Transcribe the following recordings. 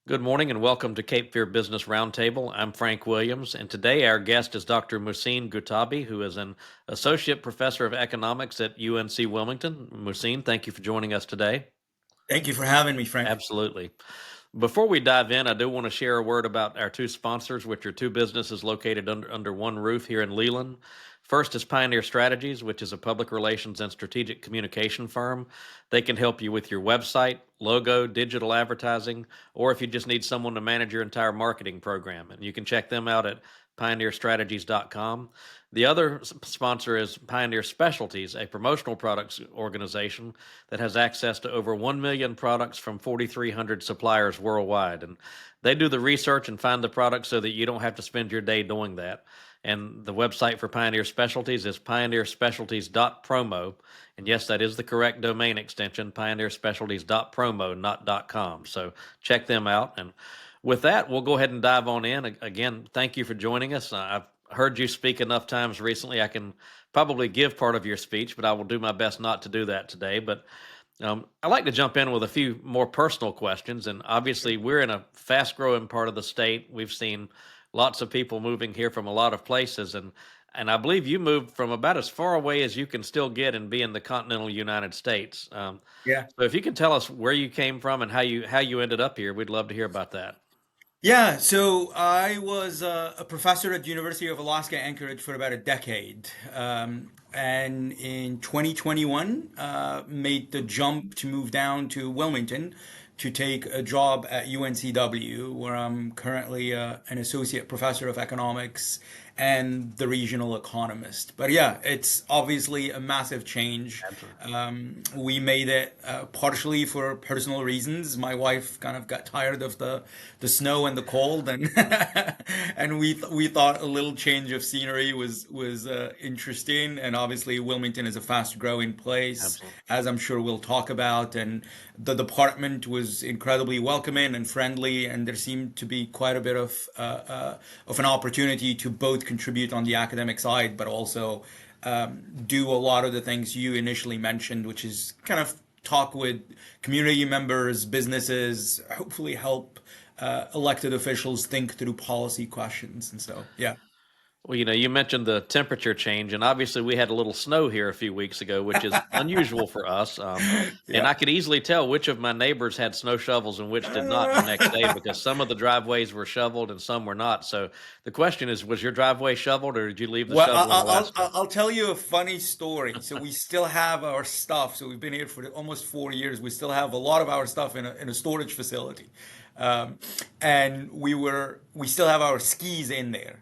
Good morning and welcome to Cape Fear Business Roundtable. I'm Frank Williams, and today our guest is Dr. Mouhcine Guettabi, who is an associate professor of economics at UNC Wilmington. Mouhcine, thank you for joining us today. Thank you for having me, Frank. Absolutely. Before we dive in, I do want to share a word about our two sponsors, which are two businesses located under one roof here in Leland. First is Pioneer Strategies, which is a public relations and strategic communication firm. They can help you with your website, logo, digital advertising, or if you just need someone to manage your entire marketing program. And you can check them out at pioneerstrategies.com. The other sponsor is Pioneer Specialties, a promotional products organization that has access to over 1 million products from 4,300 suppliers worldwide. And they do the research and find the products so that you don't have to spend your day doing that. And the website for Pioneer Specialties is pioneerspecialties.promo. And yes, that is the correct domain extension, pioneerspecialties.promo, not .com. So check them out. And with that, we'll go ahead and dive on in. Again, thank you for joining us. I've heard you speak enough times recently. I can probably give part of your speech, but I will do my best not to do that today. But I'd like to jump in with a few more personal questions. And obviously, we're in a fast growing part of the state. We've seen lots of people moving here from a lot of places. And I believe you moved from about as far away as you can still get and be in the continental United States. Yeah. So if you can tell us where you came from and how you ended up here, we'd love to hear about that. Yeah, so I was a professor at the University of Alaska Anchorage for about a decade. And in 2021, made the jump to move down to Wilmington to take a job at UNCW, where I'm currently an associate professor of economics and the regional economist. But yeah, it's obviously a massive change. Absolutely. We made it partially for personal reasons. My wife kind of got tired of the snow and the cold, and and we thought a little change of scenery was interesting. And obviously, Wilmington is a fast growing place, Absolutely. as I'm sure we'll talk about. And the department was incredibly welcoming and friendly, and there seemed to be quite a bit of an opportunity to both contribute on the academic side, but also do a lot of the things you initially mentioned, which is kind of talk with community members, businesses, hopefully help elected officials think through policy questions. And so, yeah. Well, you mentioned the temperature change, and obviously we had a little snow here a few weeks ago, which is unusual for us. And Yeah. I could easily tell which of my neighbors had snow shovels and which did not the next day because some of the driveways were shoveled and some were not. So the question is, was your driveway shoveled or did you leave the Well, shovel in Alaska? I'll tell you a funny story. So we still have our stuff. So we've been here for almost 4 years. We still have a lot of our stuff in a storage facility, um, and we still have our skis in there.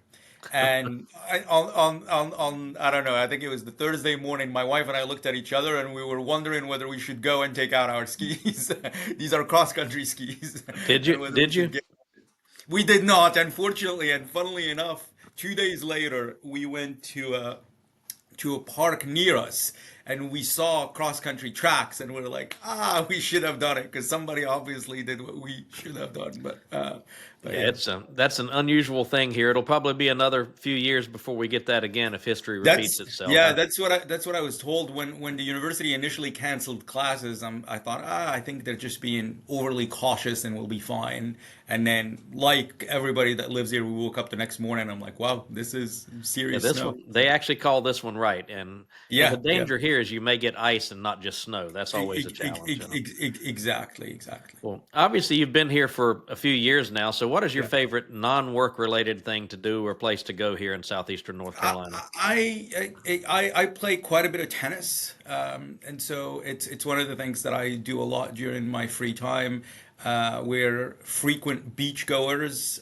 And on I don't know. I think it was the Thursday morning. My wife and I looked at each other and we were wondering whether we should go and take out our skis. These are cross country skis, Did you? and whether we Did should you? get. We did not, unfortunately, and funnily enough, 2 days later, we went to a park near us, and we saw cross country tracks, and we are like, we should have done it because somebody obviously did what we should have done. But Yeah, yeah. that's an unusual thing here. It'll probably be another few years before we get that again if history repeats That's itself. yeah, that's what I was told when the university initially canceled classes. I thought, I think they're just being overly cautious and we'll be fine. And then, like everybody that lives here, we woke up the next morning. I'm like, wow, this is Yeah, serious this snow. one they actually call this one right, and the Yeah, yeah. danger here is you may get ice and not just snow. That's always a challenge. Exactly, exactly. Well, obviously you've been here for a few years now. So, what is your Yeah. favorite non-work related thing to do or place to go here in southeastern North I, Carolina? I play quite a bit of tennis, and so it's one of the things that I do a lot during my free time. We're frequent beach goers.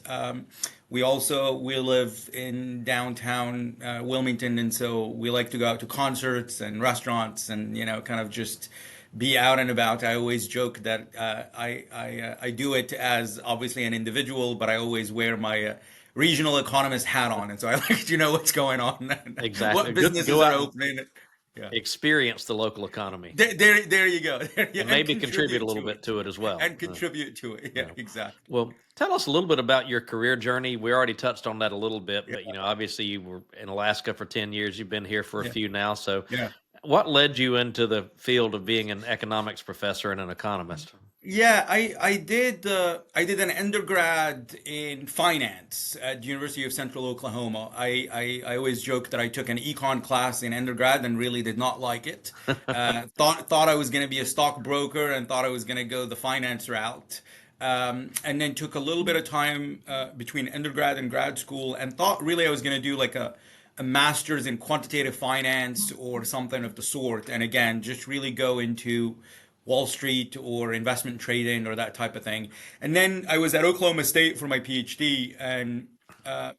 We live in downtown Wilmington, and so we like to go out to concerts and restaurants, and kind of just be out and about. I always joke that I do it as obviously an individual, but I always wear my regional economist hat on, and so I like to know what's going on and Exactly. what Good to businesses go are out and opening. Yeah, experience the local economy there you go, and and maybe contribute a contribute little to bit it, to it as well. and contribute to it. Yeah, Yeah. exactly. Well, tell us a little bit about your career journey. We already touched on that a little bit, Yeah, but obviously you were in Alaska for 10 years. You've been here for a yeah, few now. So, yeah. what led you into the field of being an economics professor and an economist? Yeah, I did an undergrad in finance at the University of Central Oklahoma. I always joke that I took an econ class in undergrad and really did not like it. Thought I was going to be a stockbroker and thought I was going to go the finance route. And then took a little bit of time between undergrad and grad school and thought really I was going to do like a master's in quantitative finance or something of the sort. And again, just really go into Wall Street or investment trading or that type of thing. And then I was at Oklahoma State for my PhD, and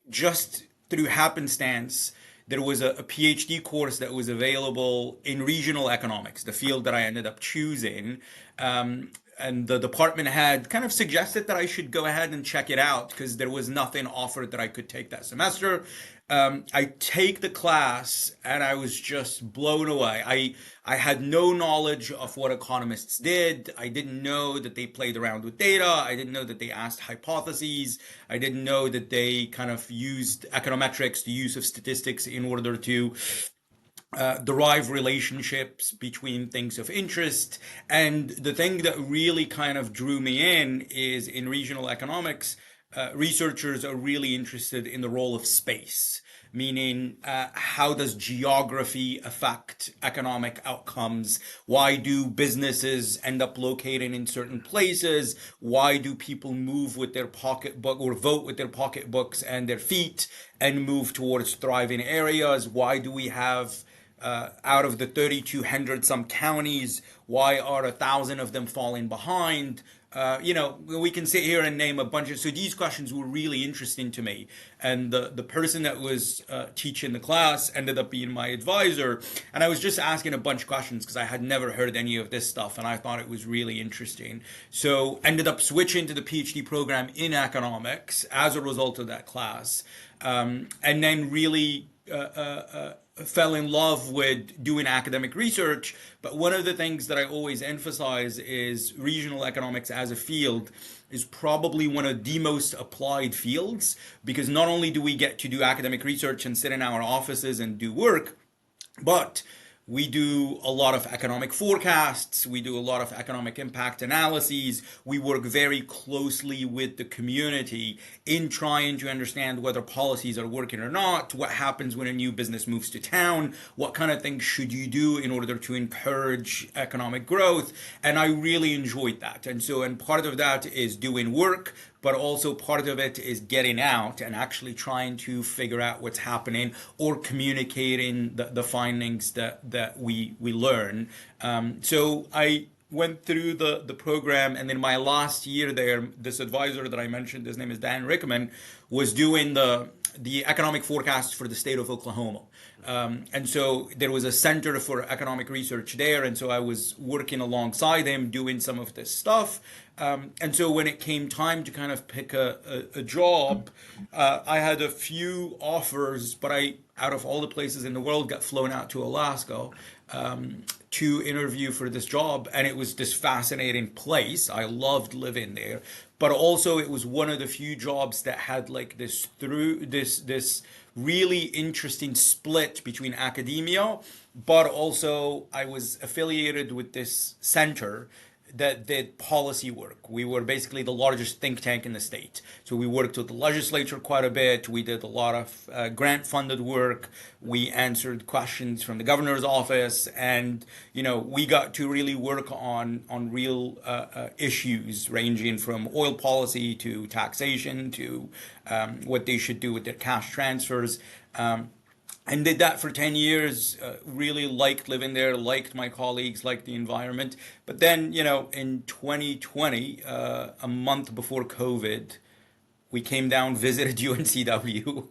just through happenstance, there was a PhD course that was available in regional economics, the field that I ended up choosing. And the department had kind of suggested that I should go ahead and check it out because there was nothing offered that I could take that semester. I take the class and I was just blown away. I had no knowledge of what economists did. I didn't know that they played around with data. I didn't know that they asked hypotheses. I didn't know that they kind of used econometrics, the use of statistics, in order to derive relationships between things of interest. And the thing that really kind of drew me is in regional economics, researchers are really interested in the role of space, meaning how does geography affect economic outcomes? Why do businesses end up located in certain places? Why do people move with their pocketbook or vote with their pocketbooks and their feet and move towards thriving areas? Why do we have out of the 3,200 some counties, why are 1,000 of them falling behind? We can sit here and name a bunch of. So these questions were really interesting to me, and the person that was teaching the class ended up being my advisor, and I was just asking a bunch of questions because I had never heard any of this stuff, and I thought it was really interesting. So ended up switching to the PhD program in economics as a result of that class, and then really fell in love with doing academic research. But one of the things that I always emphasize is regional economics as a field is probably one of the most applied fields because not only do we get to do academic research and sit in our offices and do work, but we do a lot of economic forecasts. We do a lot of economic impact analyses. We work very closely with the community in trying to understand whether policies are working or not, what happens when a new business moves to town, what kind of things should you do in order to encourage economic growth. And I really enjoyed that. And part of that is doing work, but also part of it is getting out and actually trying to figure out what's happening or communicating the findings that we learn. So I went through the program, and then my last year there, this advisor that I mentioned, his name is Dan Rickman, was doing the economic forecast for the state of Oklahoma. And so there was a center for economic research there. And so I was working alongside him doing some of this stuff. And so when it came time to kind of pick a job, I had a few offers, but out of all the places in the world, got flown out to Alaska to interview for this job. And it was this fascinating place. I loved living there. But also it was one of the few jobs that had like this really interesting split between academia, but also I was affiliated with this center that did policy work. We were basically the largest think tank in the state. So we worked with the legislature quite a bit. We did a lot of grant funded work. We answered questions from the governor's office. And, we got to really work on real issues ranging from oil policy to taxation to what they should do with their cash transfers. And did that for 10 years. Really liked living there, liked my colleagues, liked the environment. But then, in 2020, a month before COVID, we came down, visited UNCW.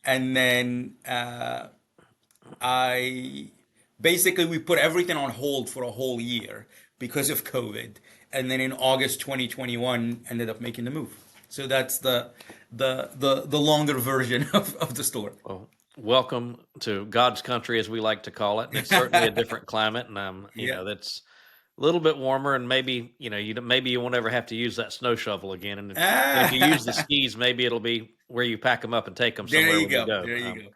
And then I basically we put everything on hold for a whole year because of COVID. And then in August 2021, ended up making the move. So that's the longer version of the story. Well, welcome to God's country, as we like to call it, and it's certainly a different climate, and Yeah. that's a little bit warmer, and maybe maybe you won't ever have to use that snow shovel again, and if you use the Ah, skis, maybe it'll be where you pack them up and take them there somewhere you when you go. go. There you go.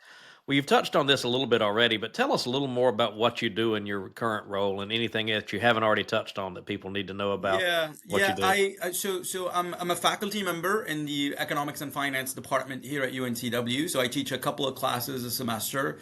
Well, you've touched on this a little bit already, but tell us a little more about what you do in your current role and anything that you haven't already touched on that people need to know about Yeah, what you yeah. do. I'm a faculty member in the economics and finance department here at UNCW. So I teach a couple of classes a semester.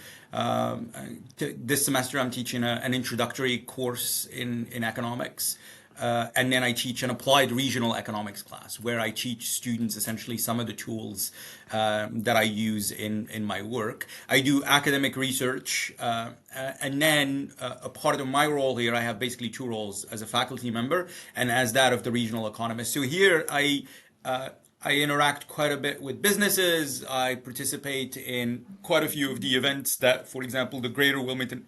This semester I'm teaching an introductory course in economics. And then I teach an applied regional economics class where I teach students essentially some of the tools that I use in my work. I do academic research, and then a part of my role here, I have basically two roles as a faculty member and as that of the regional economist. So here I interact quite a bit with businesses. I participate in quite a few of the events that, for example, the Greater Wilmington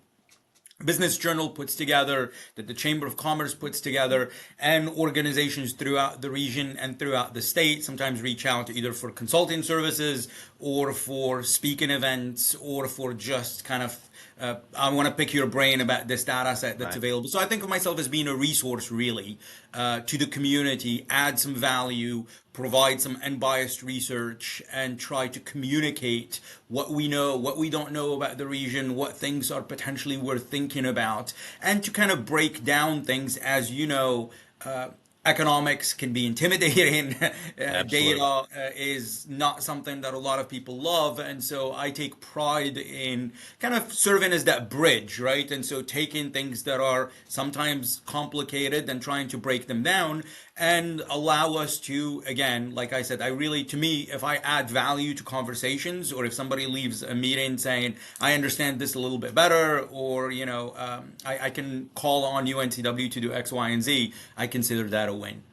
Business Journal puts together, that the Chamber of Commerce puts together, and organizations throughout the region and throughout the state sometimes reach out either for consulting services or for speaking events or for just kind of I want to pick your brain about this data set that's Right. available. So I think of myself as being a resource, really, to the community, add some value, provide some unbiased research, and try to communicate what we know, what we don't know about the region, what things are potentially worth thinking about, and to kind of break down things as you know. Economics can be intimidating. Data Absolutely. is not something that a lot of people love. And so I take pride in kind of serving as that bridge, right? And so taking things that are sometimes complicated and trying to break them down and allow us to, again, like I said, I really, to me, if I add value to conversations or if somebody leaves a meeting saying, I understand this a little bit better, or, I can call on UNCW to do X, Y, and Z, I consider that a win.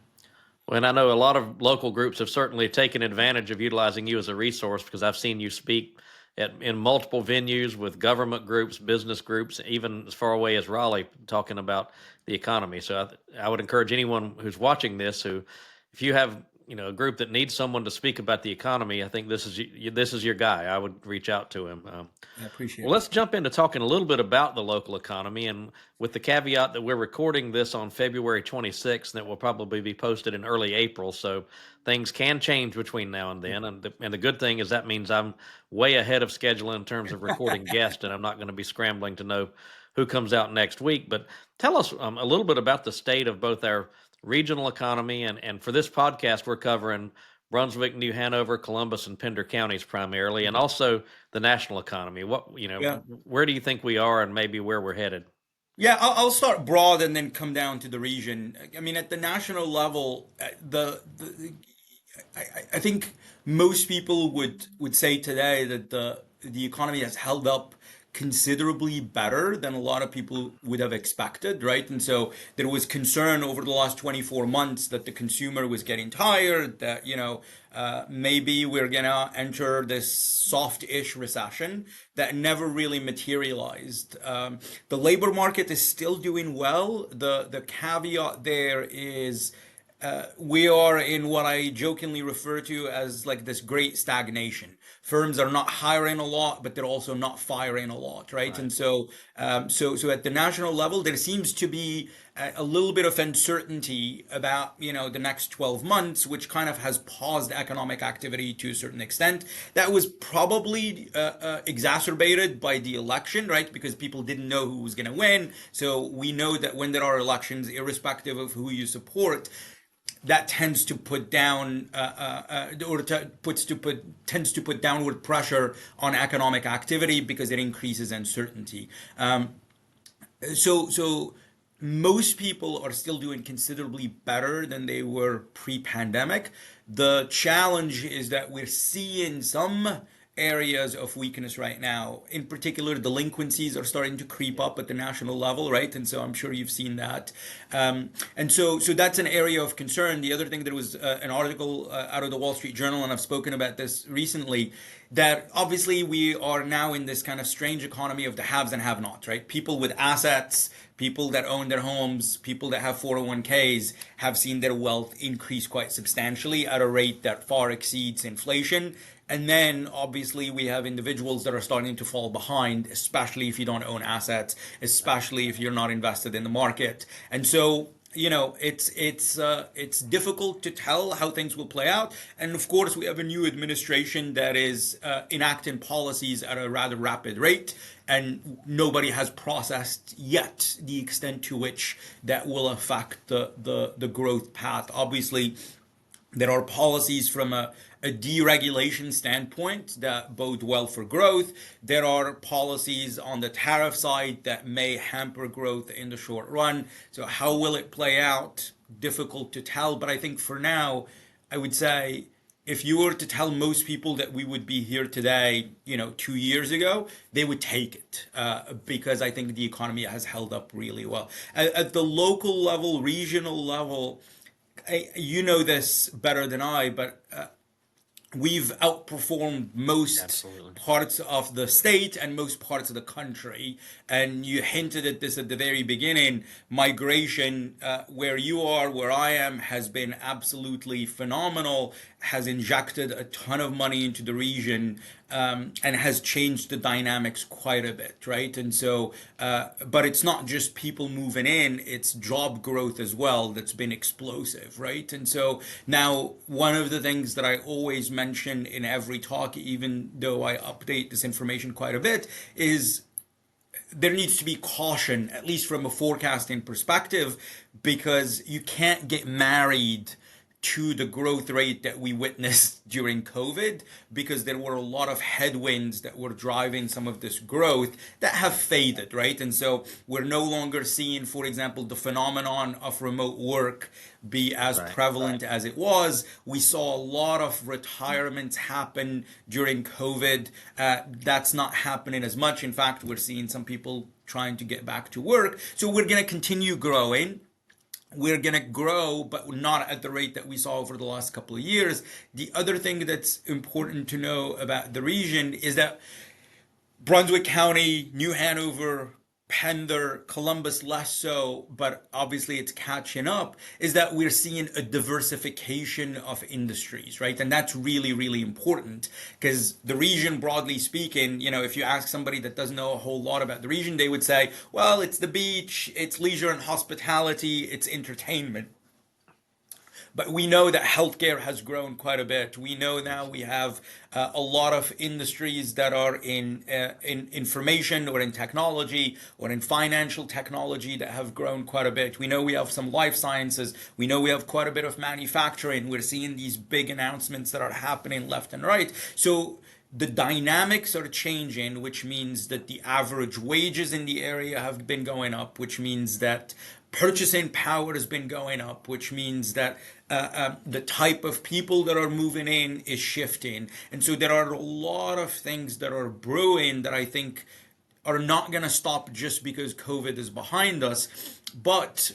Well, and I know a lot of local groups have certainly taken advantage of utilizing you as a resource because I've seen you speak in multiple venues with government groups, business groups, even as far away as Raleigh, talking about the economy. So I would encourage anyone who's watching this who, if you have a group that needs someone to speak about the economy, I think this is your guy. I would reach out to him. I appreciate Well, it. let's jump into talking a little bit about the local economy, and with the caveat that we're recording this on February 26th, and it will probably be posted in early April, so things can change between now and then. And the good thing is that means I'm way ahead of schedule in terms of recording guests, and I'm not going to be scrambling to know who comes out next week. But tell us a little bit about the state of both our regional economy, and for this podcast, we're covering Brunswick, New Hanover, Columbus, and Pender counties primarily, and also the national economy. Yeah. Where do you think we are, and maybe where we're headed? Yeah, I'll start broad and then come down to the region. I mean, at the national level, I think most people would say today that the economy has held up considerably better than a lot of people would have expected, right? And so there was concern over the last 24 months that the consumer was getting tired, that, maybe we're gonna enter this soft-ish recession that never really materialized. The labor market is still doing well. The caveat there is we are in what I jokingly refer to as like this great stagnation. Firms are not hiring a lot, but they're also not firing a lot, right? Right. And so at the national level, there seems to be a little bit of uncertainty about the next 12 months, which kind of has paused economic activity to a certain extent. That was probably exacerbated by the election, right? Because people didn't know who was going to win. So we know that when there are elections, irrespective of who you support, that tends to put down or to, puts to put tends to put downward pressure on economic activity because it increases uncertainty. So most people are still doing considerably better than they were pre-pandemic. The challenge is that we're seeing some areas of weakness right now. In particular, delinquencies are starting to creep up at the national level, right? And so I'm sure you've seen that. And so that's an area of concern. The other thing, there was an article out of the Wall Street Journal, and I've spoken about this recently, that obviously we are now in this kind of strange economy of the haves and have-nots, right? People with assets, people that own their homes, people that have 401ks have seen their wealth increase quite substantially at a rate that far exceeds inflation. And then obviously we have individuals that are starting to fall behind, especially if you don't own assets, especially if you're not invested in the market. And so it's difficult to tell how things will play out. And of course, we have a new administration that is enacting policies at a rather rapid rate, and nobody has processed yet the extent to which that will affect the growth path. Obviously, there are policies from a deregulation standpoint that bode well for growth. There are policies on the tariff side that may hamper growth in the short run. So, how will it play out? Difficult to tell. But I think for now, I would say if you were to tell most people that we would be here today, 2 years ago, they would take it because I think the economy has held up really well. At the local level, regional level, you know this better than I, but we've outperformed most Absolutely. parts of the state and most parts of the country. And you hinted at this at the very beginning. Migration, where you are, where I am, has been absolutely phenomenal, has injected a ton of money into the region, and has changed the dynamics quite a bit, right? And so, but it's not just people moving in, it's job growth as well that's been explosive, right? And so now, one of the things that I always mention in every talk, even though I update this information quite a bit, is there needs to be caution, at least from a forecasting perspective, because you can't get married to the growth rate that we witnessed during COVID, because there were a lot of headwinds that were driving some of this growth that have faded, right? And so we're no longer seeing, for example, the phenomenon of remote work be as Right. prevalent as it was. We saw a lot of retirements happen during COVID. That's not happening as much. In fact, we're seeing some people trying to get back to work. So we're going to continue growing. We're going to grow, but not at the rate that we saw over the last couple of years. The other thing that's important to know about the region is that Brunswick County, New Hanover, Pender, Columbus less so, but obviously it's catching up, is that we're seeing a diversification of industries, right? And that's really, really important because the region, broadly speaking, if you ask somebody that doesn't know a whole lot about the region, they would say, well, it's the beach, it's leisure and hospitality, it's entertainment. But we know that healthcare has grown quite a bit. We know now we have a lot of industries that are in information or in technology or in financial technology that have grown quite a bit. We know we have some life sciences. We know we have quite a bit of manufacturing. We're seeing these big announcements that are happening left and right. So the dynamics are changing, which means that the average wages in the area have been going up, which means that purchasing power has been going up, which means that the type of people that are moving in is shifting. And so there are a lot of things that are brewing that I think are not going to stop just because COVID is behind us. But,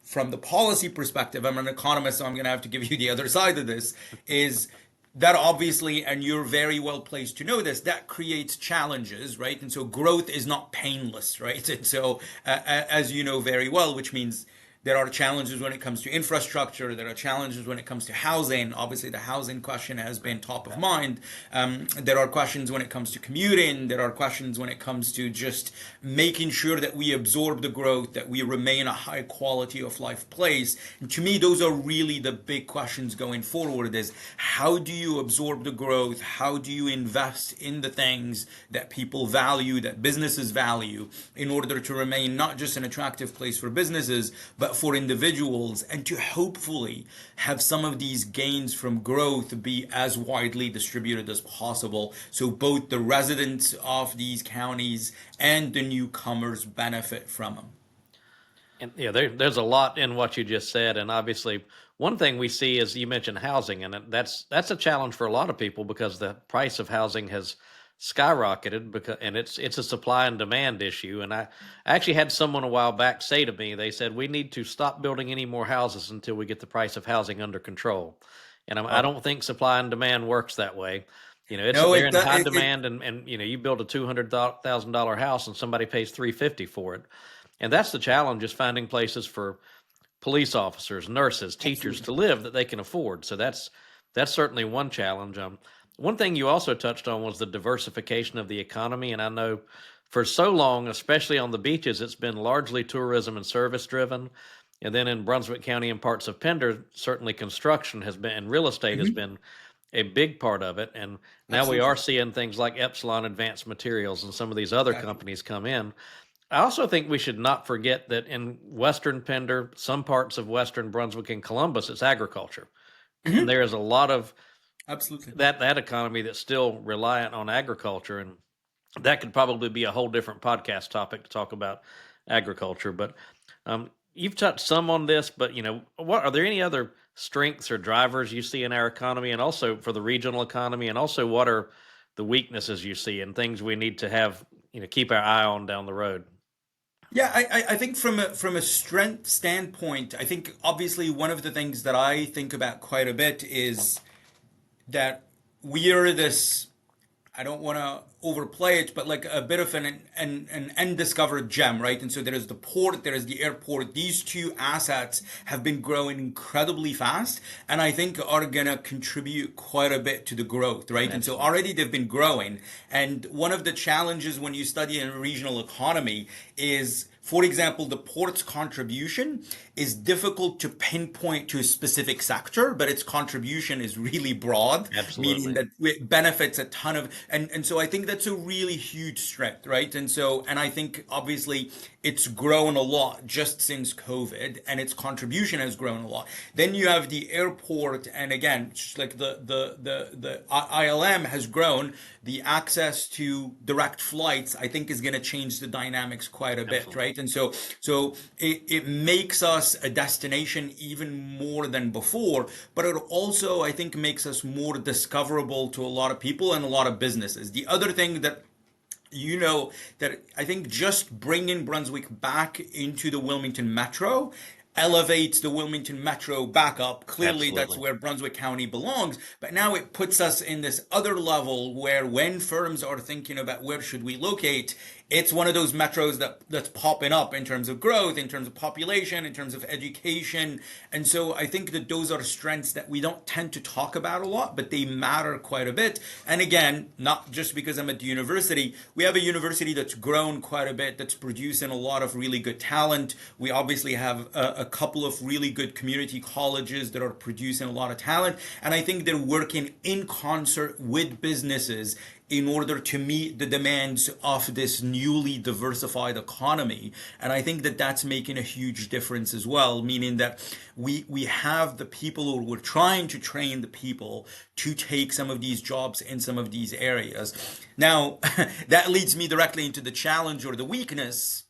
from the policy perspective, I'm an economist, so I'm going to have to give you the other side of this, is that obviously, and you're very well placed to know this, that creates challenges, right? And so growth is not painless, right? And so, as you know very well, which means there are challenges when it comes to infrastructure. There are challenges when it comes to housing. Obviously, the housing question has been top of mind. There are questions when it comes to commuting. There are questions when it comes to just making sure that we absorb the growth, that we remain a high quality of life place. And to me, those are really the big questions going forward is how do you absorb the growth? How do you invest in the things that people value, that businesses value, in order to remain not just an attractive place for businesses, but for individuals, and to hopefully have some of these gains from growth be as widely distributed as possible, so both the residents of these counties and the newcomers benefit from them. And yeah, there's a lot in what you just said, and obviously, one thing we see is you mentioned housing, and that's a challenge for a lot of people because the price of housing has skyrocketed because, and it's a supply and demand issue. And I actually had someone a while back say to me, they said we need to stop building any more houses until we get the price of housing under control. And I Oh, don't think supply and demand works that way. no, They're in high demand, and you build a $200,000 house and somebody pays 350 for it. And that's the challenge, is finding places for police officers, nurses, teachers absolutely. to live that they can afford. So that's certainly one challenge. One thing you also touched on was the diversification of the economy, and I know for so long, especially on the beaches, it's been largely tourism and service driven. And then in Brunswick County and parts of Pender, certainly construction has been, and real estate has Mhm. been a big part of it. And now we are Absolutely. seeing things like Epsilon Advanced Materials and some of these other Exactly. companies come in. I also think we should not forget that in Western Pender, some parts of Western Brunswick and Columbus, it's agriculture. And Mhm. there is a lot of Absolutely. that economy that's still reliant on agriculture. And that could probably be a whole different podcast topic to talk about agriculture. But you've touched some on this, but what are there any other strengths or drivers you see in our economy, and also for the regional economy, and also what are the weaknesses you see and things we need to have, keep our eye on down the road? Yeah, I think from a strength standpoint, I think obviously one of the things that I think about quite a bit is that we are this, I don't want to overplay it, but like a bit of an undiscovered gem, right? And so there is the port, there is the airport. These two assets have been growing incredibly fast, and I think are gonna contribute quite a bit to the growth, right? And so Absolutely. already they've been growing. And one of the challenges when you study a regional economy is, for example, the port's contribution is difficult to pinpoint to a specific sector, but its contribution is really broad, meaning Absolutely. that it benefits a ton of, and so I think that's a really huge strength, right? And so, and I think obviously it's grown a lot just since COVID, and its contribution has grown a lot. Then you have the airport, and again, just like the ILM has grown, the access to direct flights, I think, is going to change the dynamics quite a bit, Absolutely. right? And so it makes us a destination even more than before, but it also, I think, makes us more discoverable to a lot of people and a lot of businesses. The other thing that that I think just bringing Brunswick back into the Wilmington Metro elevates the Wilmington Metro back up. Clearly, that's Absolutely. where Brunswick County belongs. But now it puts us in this other level where when firms are thinking about where should we locate, it's one of those metros that's popping up in terms of growth, in terms of population, in terms of education. And so I think that those are strengths that we don't tend to talk about a lot, but they matter quite a bit. And again, not just because I'm at the university, we have a university that's grown quite a bit, that's producing a lot of really good talent. We obviously have a couple of really good community colleges that are producing a lot of talent. And I think they're working in concert with businesses in order to meet the demands of this newly diversified economy. And I think that that's making a huge difference as well, meaning that we have the people who we're trying to train the people to take some of these jobs in some of these areas. Now, that leads me directly into the challenge or the weakness,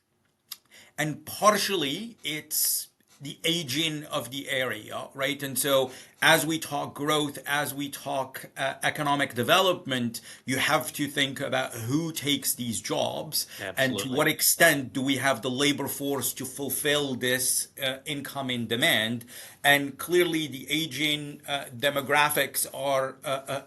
and partially it's the aging of the area, right? And so as we talk growth, as we talk economic development, you have to think about who takes these jobs and to Absolutely. what extent do we have the labor force to fulfill this incoming demand. And clearly the aging demographics are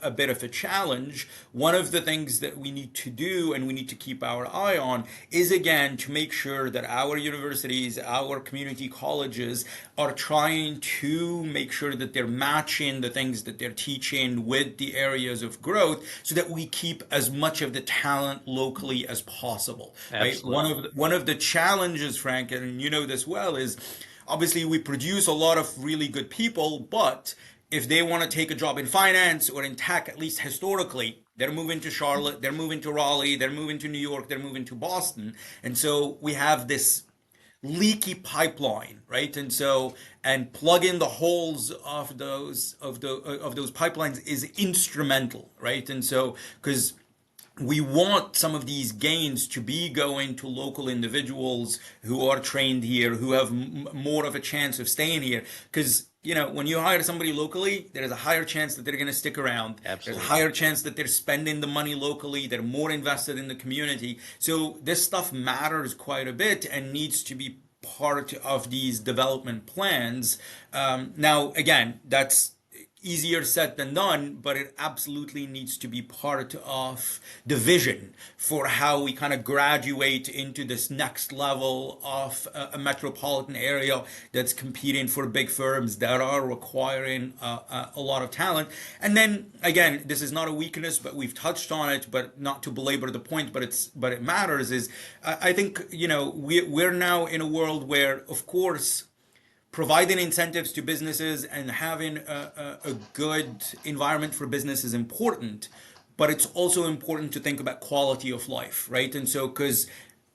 a bit of a challenge. One of the things that we need to do and we need to keep our eye on is, again, to make sure that our universities, our community colleges are trying to make sure that they're matching the things that they're teaching with the areas of growth so that we keep as much of the talent locally as possible, right? Absolutely. One of the challenges, Frank, and you know this well, is obviously we produce a lot of really good people, but if they want to take a job in finance or in tech, at least historically, they're moving to Charlotte, they're moving to Raleigh, they're moving to New York, they're moving to Boston. And so we have this leaky pipeline, right? And so, and plug in the holes of those pipelines is instrumental, right? And so, because we want some of these gains to be going to local individuals who are trained here, who have more of a chance of staying here. Because, when you hire somebody locally, there's a higher chance that they're going to stick around. There's a Absolutely. higher chance that they're spending the money locally. They're more invested in the community. So this stuff matters quite a bit and needs to be part of these development plans. Now, again, that's easier said than done, but it absolutely needs to be part of the vision for how we kind of graduate into this next level of a metropolitan area that's competing for big firms that are requiring a lot of talent. And then again, this is not a weakness, but we've touched on it, but not to belabor the point, but it matters. Is I think we're now in a world where, of course, providing incentives to businesses and having a good environment for business is important, but it's also important to think about quality of life, right? And so, because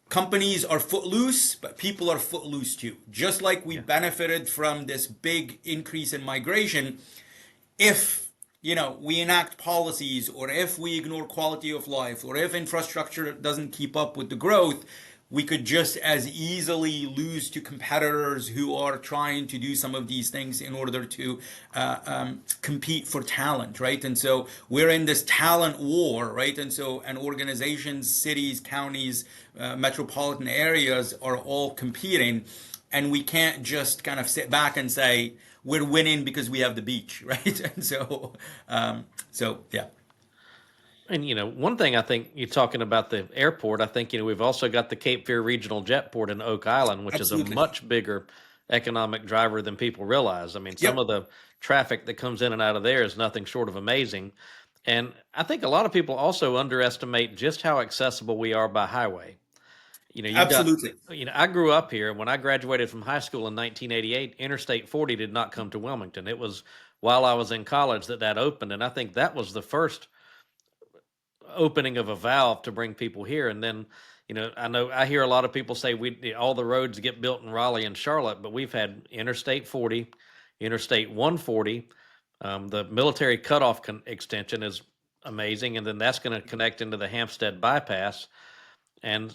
companies are footloose, but people are footloose too. Just like we Yeah. benefited from this big increase in migration, if we enact policies, or if we ignore quality of life, or if infrastructure doesn't keep up with the growth, we could just as easily lose to competitors who are trying to do some of these things in order to compete for talent, right? And so we're in this talent war, right? And so, and organizations, cities, counties, metropolitan areas are all competing, and we can't just kind of sit back and say we're winning because we have the beach, right? And so yeah. And one thing I think you're talking about the airport, I think we've also got the Cape Fear Regional Jetport in Oak Island, which is a Absolutely. much bigger economic driver than people realize. I mean, some Yep. of the traffic that comes in and out of there is nothing short of amazing. And I think a lot of people also underestimate just how accessible we are by highway. You've got, Absolutely. I grew up here. When I graduated from high school in 1988, Interstate 40 did not come to Wilmington. It was while I was in college that opened. And I think that was the first opening of a valve to bring people here. And then, I hear a lot of people say all the roads get built in Raleigh and Charlotte, but we've had Interstate 40, Interstate 140. The military cutoff extension is amazing, and then that's going to connect into the Hampstead bypass, and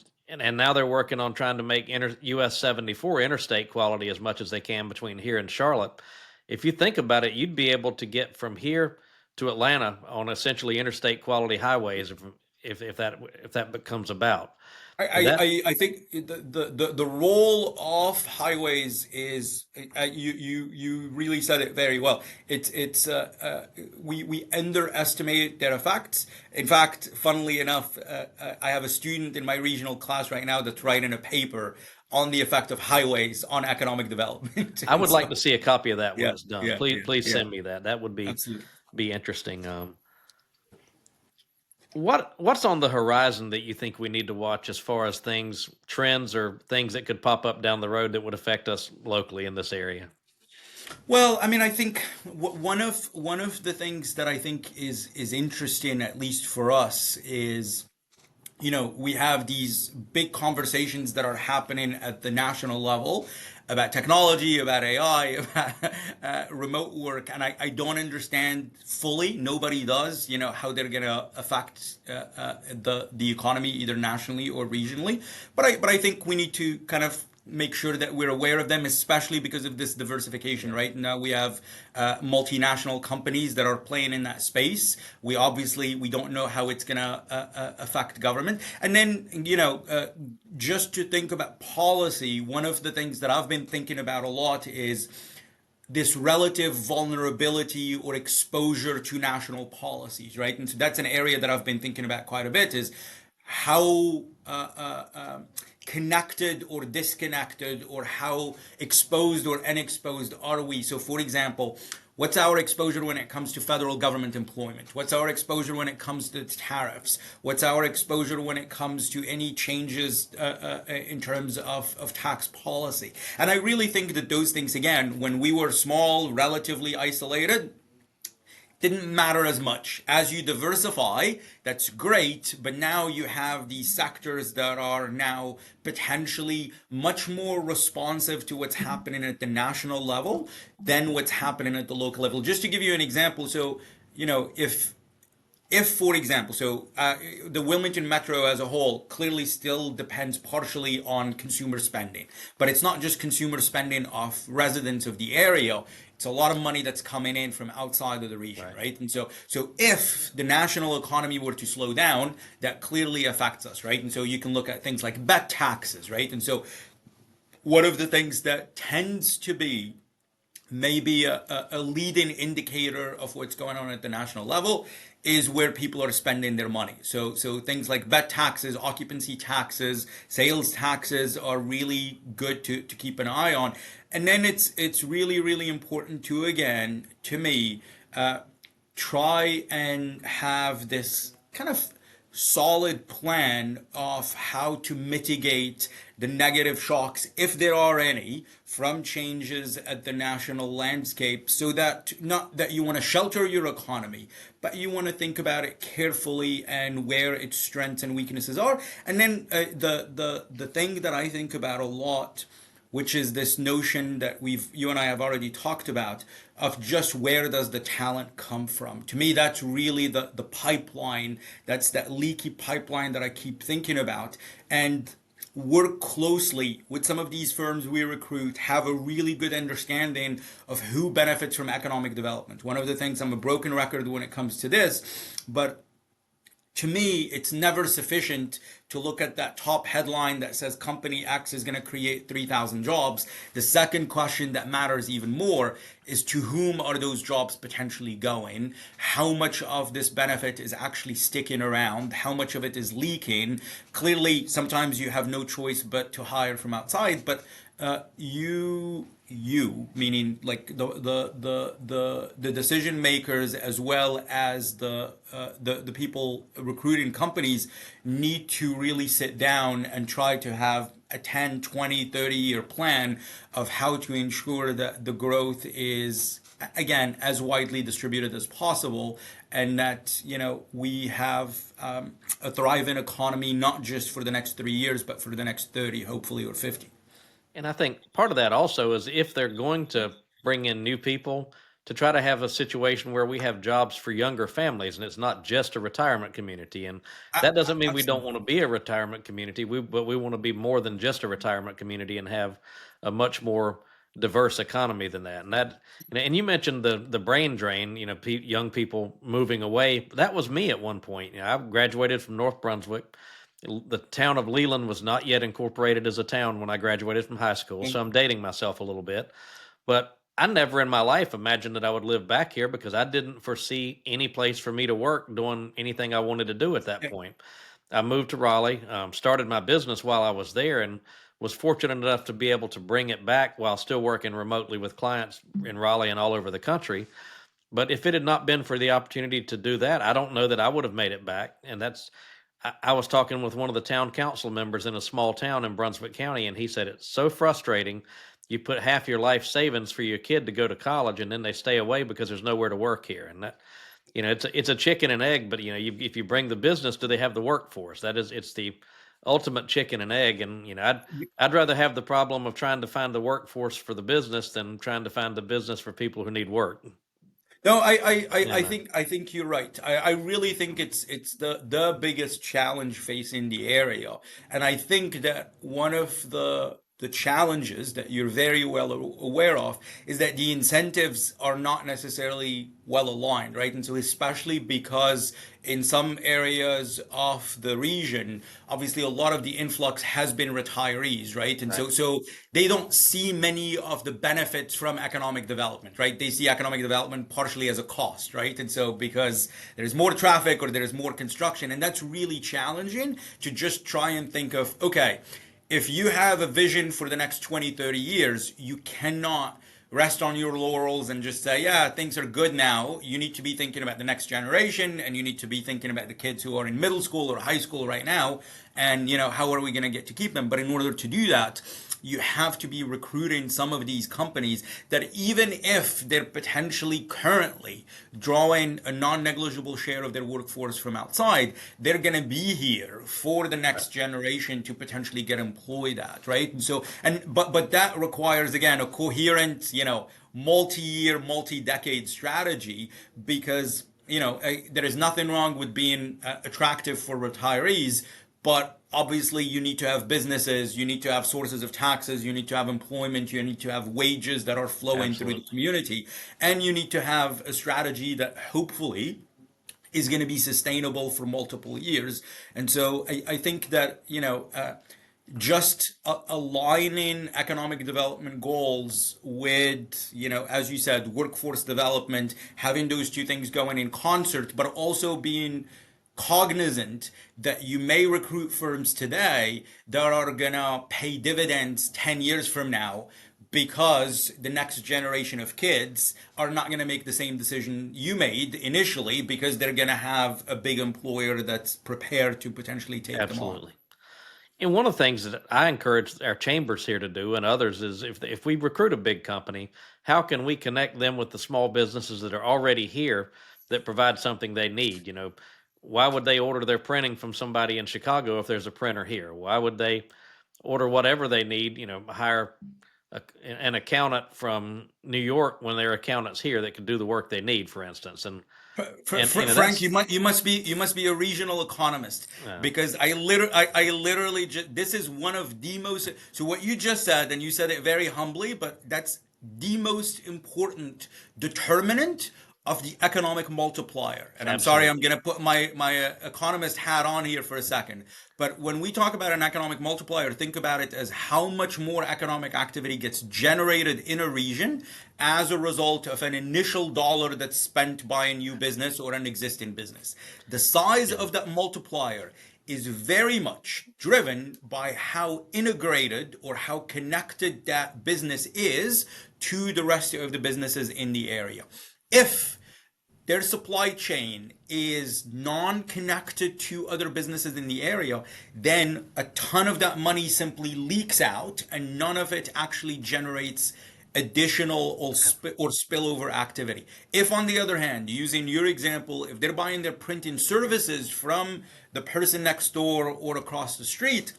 now they're working on trying to make US 74 interstate quality as much as they can between here and Charlotte. If you think about it, you'd be able to get from here to Atlanta on essentially interstate quality highways if that becomes about. I, And I, that I think the role of highways is, you really said it very well. We underestimate their effects. In fact, funnily enough, I have a student in my regional class right now that's writing a paper on the effect of highways on economic development. I And would like so to see a copy of that when yeah, it's done. yeah, Please, yeah, please yeah, send me that. That would absolutely. be interesting. What's on the horizon that you think we need to watch as far as trends, or things that could pop up down the road that would affect us locally in this area? Well, I mean, I think one of the things that I think is interesting, at least for us, is we have these big conversations that are happening at the national level about technology, about AI, about remote work, and I don't understand fully. Nobody does, how they're going to affect the economy either nationally or regionally. But I think we need to kind of make sure that we're aware of them, especially because of this diversification. Yeah. Right now, we have multinational companies that are playing in that space. We don't know how it's going to affect government. And then, just to think about policy, one of the things that I've been thinking about a lot is this relative vulnerability or exposure to national policies, right? And so that's an area that I've been thinking about quite a bit, is how connected or disconnected, or how exposed or unexposed are we? So, for example, what's our exposure when it comes to federal government employment? What's our exposure when it comes to tariffs? What's our exposure when it comes to any changes in terms of tax policy? And I really think that those things, again, when we were small, relatively isolated, didn't matter as much. As you diversify, that's great, but now you have these sectors that are now potentially much more responsive to what's happening at the national level than what's happening at the local level. Just to give you an example, so if, for example, the Wilmington Metro as a whole clearly still depends partially on consumer spending, but it's not just consumer spending of residents of the area. It's a lot of money that's coming in from outside of the region, Right. right? And so if the national economy were to slow down, that clearly affects us, right? And so you can look at things like bet taxes, right? And so one of the things that tends to be maybe a leading indicator of what's going on at the national level is where people are spending their money. So things like bet taxes, occupancy taxes, sales taxes are really good to keep an eye on. And then it's really, really important to, again, to me, try and have this kind of solid plan of how to mitigate the negative shocks, if there are any, from changes at the national landscape, so that not that you want to shelter your economy, but you want to think about it carefully and where its strengths and weaknesses are. And then the thing that I think about a lot, which is this notion that you and I have already talked about, of just where does the talent come from. To me, that's really the pipeline. That's that leaky pipeline that I keep thinking about. And work closely with some of these firms we recruit, have a really good understanding of who benefits from economic development. One of the things, I'm a broken record when it comes to this, but to me, it's never sufficient to look at that top headline that says company X is going to create 3,000 jobs. The second question that matters even more is, to whom are those jobs potentially going? How much of this benefit is actually sticking around? How much of it is leaking? Clearly, sometimes you have no choice but to hire from outside, but you meaning like the decision makers, as well as the people recruiting companies, need to really sit down and try to have a 10, 20, 30-year plan of how to ensure that the growth is, again, as widely distributed as possible, and that we have a thriving economy, not just for the next 3 years, but for the next 30, hopefully, or 50. And I think part of that also is, if they're going to bring in new people, to try to have a situation where we have jobs for younger families and it's not just a retirement community. And that doesn't mean we don't want Absolutely. to be a retirement community, but we want to be more than just a retirement community and have a much more diverse economy than that. And you mentioned the brain drain, young people moving away. That was me at one point. I graduated from North Brunswick. The town of Leland was not yet incorporated as a town when I graduated from high school, so I'm dating myself a little bit. But I never in my life imagined that I would live back here, because I didn't foresee any place for me to work doing anything I wanted to do at that point. I moved to Raleigh, started my business while I was there, and was fortunate enough to be able to bring it back while still working remotely with clients in Raleigh and all over the country. But if it had not been for the opportunity to do that, I don't know that I would have made it back. And I was talking with one of the town council members in a small town in Brunswick County, and he said it's so frustrating. You put half your life savings for your kid to go to college, and then they stay away because there's nowhere to work here. And that, it's a chicken and egg. But if you bring the business, do they have the workforce? It's the ultimate chicken and egg. And I'd rather have the problem of trying to find the workforce for the business than trying to find the business for people who need work. No, I Yeah. think you're right. I really think it's the biggest challenge facing the area. And I think that one of the challenges that you're very well aware of is that the incentives are not necessarily well aligned, right? And so, especially because in some areas of the region, obviously a lot of the influx has been retirees, right? And Right. so they don't see many of the benefits from economic development, right? They see economic development partially as a cost, right? And so, because there's more traffic or there's more construction, and that's really challenging to just try and think of, okay, if you have a vision for the next 20, 30 years, you cannot rest on your laurels and just say, yeah, things are good now. You need to be thinking about the next generation, and you need to be thinking about the kids who are in middle school or high school right now. And, how are we going to get to keep them? But in order to do that, you have to be recruiting some of these companies that, even if they're potentially currently drawing a non-negligible share of their workforce from outside, they're going to be here for the next generation to potentially get employed at, right? And so, but that requires, again, a coherent, multi-year, multi-decade strategy, because there is nothing wrong with being attractive for retirees, but obviously you need to have businesses, you need to have sources of taxes, you need to have employment, you need to have wages that are flowing through the Absolutely. community, and you need to have a strategy that hopefully is going to be sustainable for multiple years. And so I think that, just aligning economic development goals with, as you said, workforce development, having those two things going in concert, but also being cognizant that you may recruit firms today that are gonna pay dividends 10 years from now, because the next generation of kids are not going to make the same decision you made initially because they're going to have a big employer that's prepared to potentially take them on. Absolutely. And one of the things that I encourage our chambers here to do and others is if we recruit a big company, how can we connect them with the small businesses that are already here that provide something they need? Why would they order their printing from somebody in Chicago if there's a printer here? Why would they order whatever they need, hire an accountant from New York when there are accountants here that can do the work they need, for instance? And Frank, that's you must be a regional economist uh, because I literally just, this is one of the most, so what you just said, and you said it very humbly, but that's the most important determinant of the economic multiplier. And I'm sorry, I'm absolutely. going to put my economist hat on here for a second. But when we talk about an economic multiplier, think about it as how much more economic activity gets generated in a region as a result of an initial dollar that's spent by a new business or an existing business. The size Yeah. of that multiplier is very much driven by how integrated or how connected that business is to the rest of the businesses in the area. If their supply chain is non-connected to other businesses in the area, then a ton of that money simply leaks out and none of it actually generates additional or spillover activity. If, on the other hand, using your example, if they're buying their printing services from the person next door or across the street,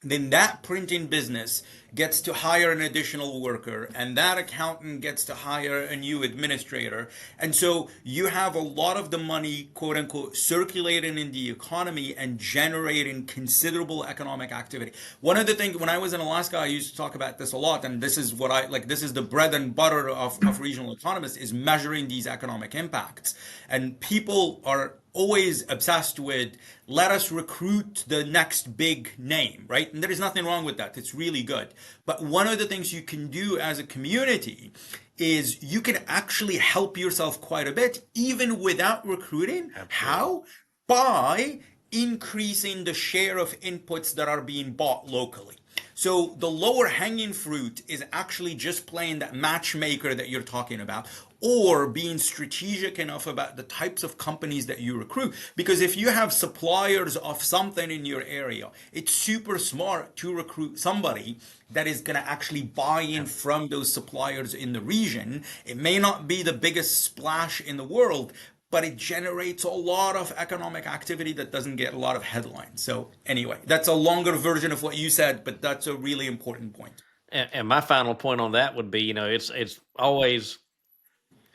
then that printing business gets to hire an additional worker and that accountant gets to hire a new administrator, and so you have a lot of the money, quote unquote, circulating in the economy and generating considerable economic activity. One of the things, when I was in Alaska, I used to talk about this a lot, and this is what I like, this is the bread and butter of regional economists, is measuring these economic impacts. And people are always obsessed with, let us recruit the next big name, right? And there is nothing wrong with that. It's really good. But one of the things you can do as a community is you can actually help yourself quite a bit, even without recruiting. Absolutely. How? By increasing the share of inputs that are being bought locally. So the lower hanging fruit is actually just playing that matchmaker that you're talking about, or being strategic enough about the types of companies that you recruit. Because if you have suppliers of something in your area, it's super smart to recruit somebody that is going to actually buy in Yeah. from those suppliers in the region. It may not be the biggest splash in the world, but it generates a lot of economic activity that doesn't get a lot of headlines. So anyway, that's a longer version of what you said, but that's a really important point. And my final point on that would be, it's always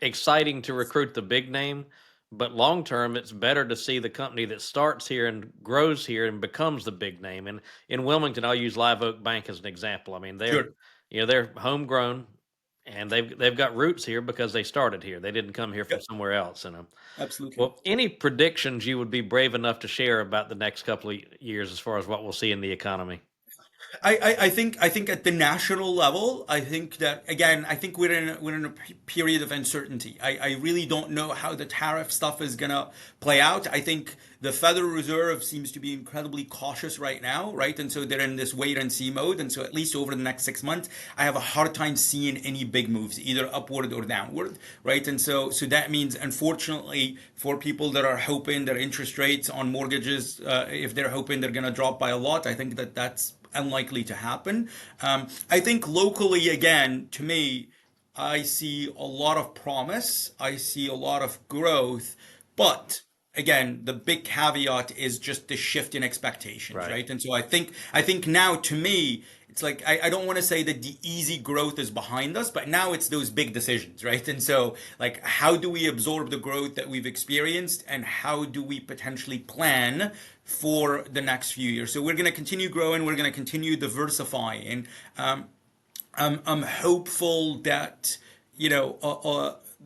exciting to recruit the big name, but long term, it's better to see the company that starts here and grows here and becomes the big name. And in Wilmington, I'll use Live Oak Bank as an example. I mean, Sure. they're homegrown, and they've got roots here because they started here. They didn't come here from Yep, somewhere else. absolutely. Well, any predictions you would be brave enough to share about the next couple of years as far as what we'll see in the economy? I think at the national level, I think that again, I think we're in a period of uncertainty. I really don't know how the tariff stuff is gonna play out. I think the Federal Reserve seems to be incredibly cautious right now, right? And so they're in this wait and see mode. And so at least over the next 6 months, I have a hard time seeing any big moves, either upward or downward, right? And so that means, unfortunately, for people that are hoping their interest rates on mortgages, if they're hoping they're gonna drop by a lot, I think that that's unlikely to happen. I think locally, again, to me, I see a lot of promise. I see a lot of growth, but again, the big caveat is just the shift in expectations, Right. right? And so I think now, to me, it's like I don't want to say that the easy growth is behind us, but now it's those big decisions, right? And so, like, how do we absorb the growth that we've experienced, and how do we potentially plan for the next few years? So we're going to continue growing. We're going to continue diversifying. I'm hopeful that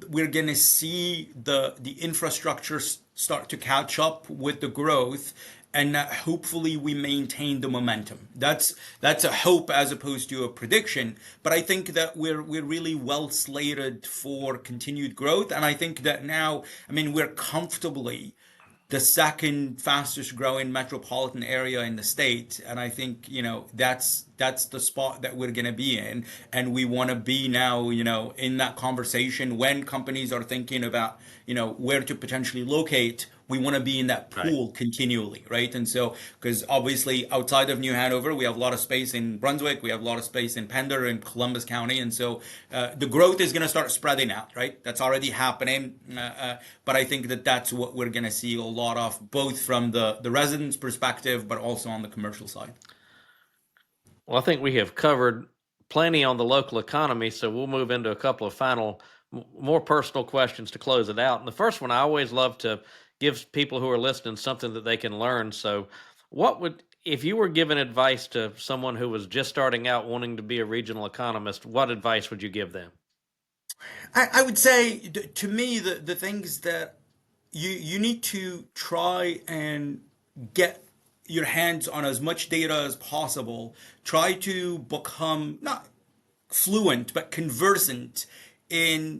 we're going to see the infrastructure start to catch up with the growth, and that hopefully we maintain the momentum. That's a hope as opposed to a prediction, but I think that we're really well slated for continued growth, and I think that now, I mean, we're comfortably the second fastest growing metropolitan area in the state. And I think, that's the spot that we're going to be in. And we want to be now, in that conversation when companies are thinking about, where to potentially locate. We want to be in that Right. pool continually, right? And so, because obviously outside of New Hanover, we have a lot of space in Brunswick, we have a lot of space in Pender and Columbus County, and so the growth is going to start spreading out, right? That's already happening, but I think that that's what we're going to see a lot of, both from the residents' perspective, but also on the commercial side. Well, I think we have covered plenty on the local economy, so we'll move into a couple of final, more personal questions to close it out. And the first one, I always love to give people who are listening something that they can learn. So, if you were giving advice to someone who was just starting out wanting to be a regional economist, what advice would you give them? I would say, to me, the things that you need to try and get your hands on as much data as possible. Try to become not fluent but conversant in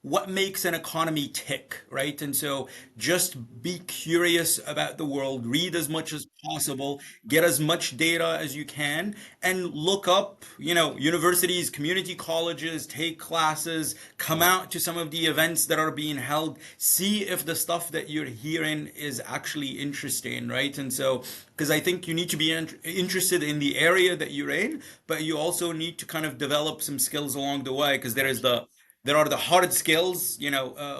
what makes an economy tick, right? And so just be curious about the world, read as much as possible, get as much data as you can, and look up universities, community colleges, take classes, come out to some of the events that are being held, see if the stuff that you're hearing is actually interesting, right? And so because I think you need to be interested in the area that you're in, but you also need to kind of develop some skills along the way, because there are the hard skills,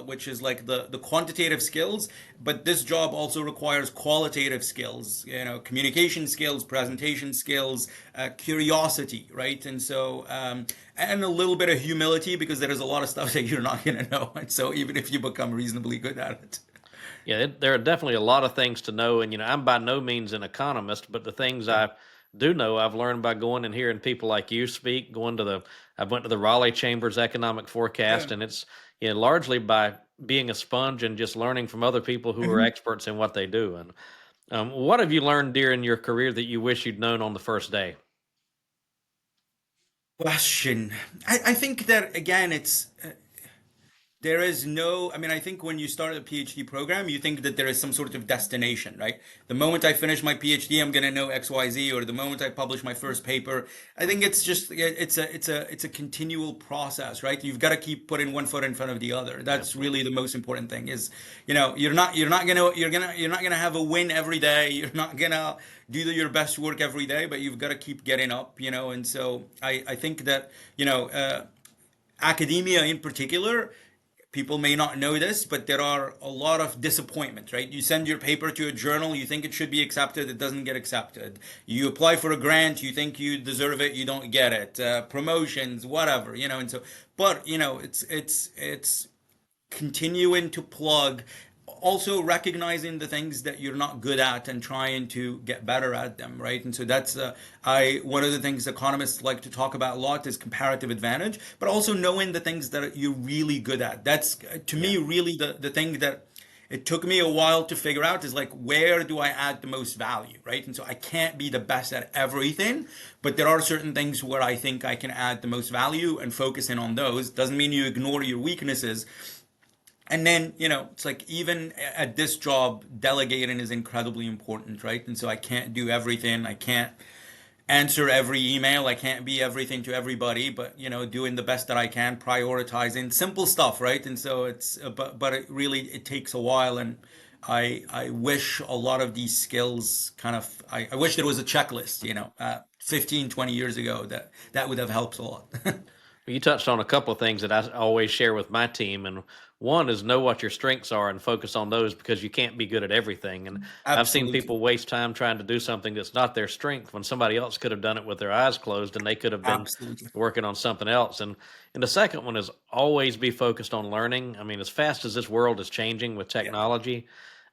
which is like the quantitative skills, but this job also requires qualitative skills, communication skills, presentation skills, curiosity, right? And so, and a little bit of humility, because there is a lot of stuff that you're not going to know. And so, even if you become reasonably good at it. Yeah, there are definitely a lot of things to know, and I'm by no means an economist, but the things Yeah. I do know, I've learned by going and hearing people like you speak. I went to the Raleigh Chamber's economic Yeah. forecast, and it's largely by being a sponge and just learning from other people who are Mhm. experts in what they do. And what have you learned during your career that you wish you'd known on the first day? Question. I think that, again, there is no, I mean, I think when you start a PhD program, you think that there is some sort of destination, right? The moment I finish my PhD, I'm going to know XYZ, or the moment I publish my first paper. I think it's just, it's a continual process, right? You've got to keep putting one foot in front of the other. That's really Absolutely. the most important thing is, you're not going to have a win every day. You're not going to do your best work every day, but you've got to keep getting up, and so I think that, academia in particular, people may not know this, but there are a lot of disappointments, right? You send your paper to a journal, you think it should be accepted, it doesn't get accepted. You apply for a grant, you think you deserve it, you don't get it. Promotions, whatever, and so, but it's continuing to plug, also recognizing the things that you're not good at and trying to get better at them, right? And so that's I one of the things economists like to talk about a lot is comparative advantage, but also knowing the things that you're really good at. That's, to Yeah. me, really the thing that it took me a while to figure out, is like, where do I add the most value, right? And so I can't be the best at everything, but there are certain things where I think I can add the most value, and focusing on those doesn't mean you ignore your weaknesses. And then, it's like, even at this job, delegating is incredibly important, right? And so I can't do everything. I can't answer every email. I can't be everything to everybody, but, doing the best that I can, prioritizing simple stuff, right? And so but it takes a while. And I wish a lot of these skills kind of, I wish there was a checklist, 15, 20 years ago, that would have helped a lot. You touched on a couple of things that I always share with my team, and one is know what your strengths are and focus on those, because you can't be good at everything. And I've seen Absolutely. people waste time trying to do something that's not their strength when somebody else could have done it with their eyes closed and they could have been Absolutely. working on something else. And the second one is always be focused on learning. I mean, as fast as this world is changing with Yeah. technology,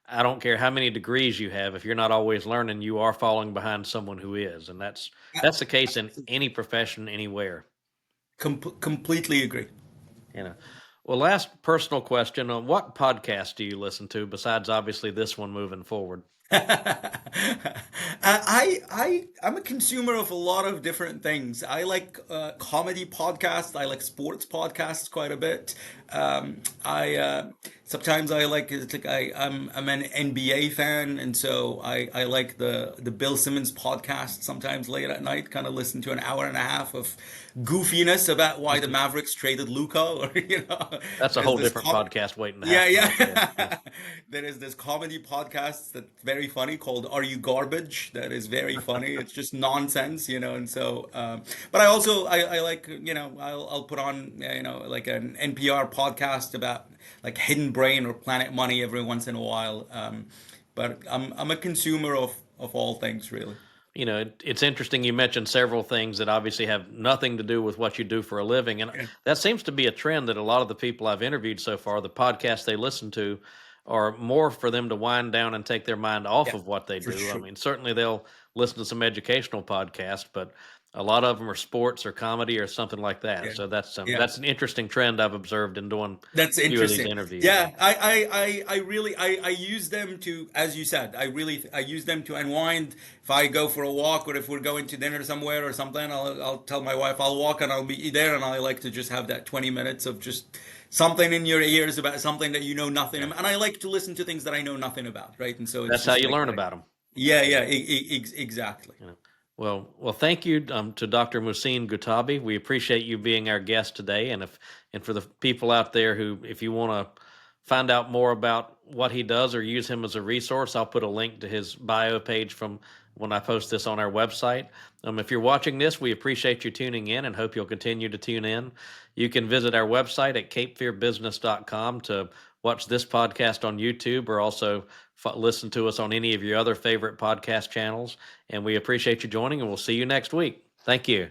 I don't care how many degrees you have, if you're not always learning, you are falling behind someone who is. And that's the case in any profession anywhere. Completely agree. You know. Well, last personal question: on what podcast do you listen to besides obviously this one moving forward? I'm a consumer of a lot of different things. I like comedy podcasts. I like sports podcasts quite a bit. I sometimes I like it's like I'm an NBA fan, and so I like the Bill Simmons podcast sometimes late at night. Kind of listen to an hour and a half of goofiness about why the Mavericks traded Luka, or That's a there's whole this different podcast waiting to yeah, happen right there. Yeah. yeah. There is this comedy podcast that's very funny called "Are You Garbage?" That is very funny. It's just nonsense, and so. But I also I like I'll put on like an NPR podcast about like Hidden Brain or Planet Money every once in a while. But I'm a consumer of all things really. It's interesting you mentioned several things that obviously have nothing to do with what you do for a living. And Yeah, that seems to be a trend that a lot of the people I've interviewed so far, the podcasts they listen to, are more for them to wind down and take their mind off yeah, of what they for do. I sure. mean, certainly they'll listen to some educational podcasts, but a lot of them are sports or comedy or something like that. Yeah, So that's yeah. that's an interesting trend I've observed in doing That's a few of these interesting. interviews. Yeah, I really I use them to, as you said, I use them to unwind. If I go for a walk or if we're going to dinner somewhere or something, I'll tell my wife I'll walk and I'll be there, and I like to just have that 20 minutes of just something in your ears about something that you know nothing Yeah, about. And I like to listen to things that I know nothing about, right? And so it's that's how just you like learn about them. yeah, yeah, exactly. You know. Well, thank you to Dr. Mouhcine Guettabi. We appreciate you being our guest today, and for the people out there who, if you want to find out more about what he does or use him as a resource, I'll put a link to his bio page from when I post this on our website. If you're watching this, we appreciate you tuning in and hope you'll continue to tune in. You can visit our website at capefearbusiness.com to watch this podcast on YouTube, or also listen to us on any of your other favorite podcast channels. And we appreciate you joining, and we'll see you next week. Thank you.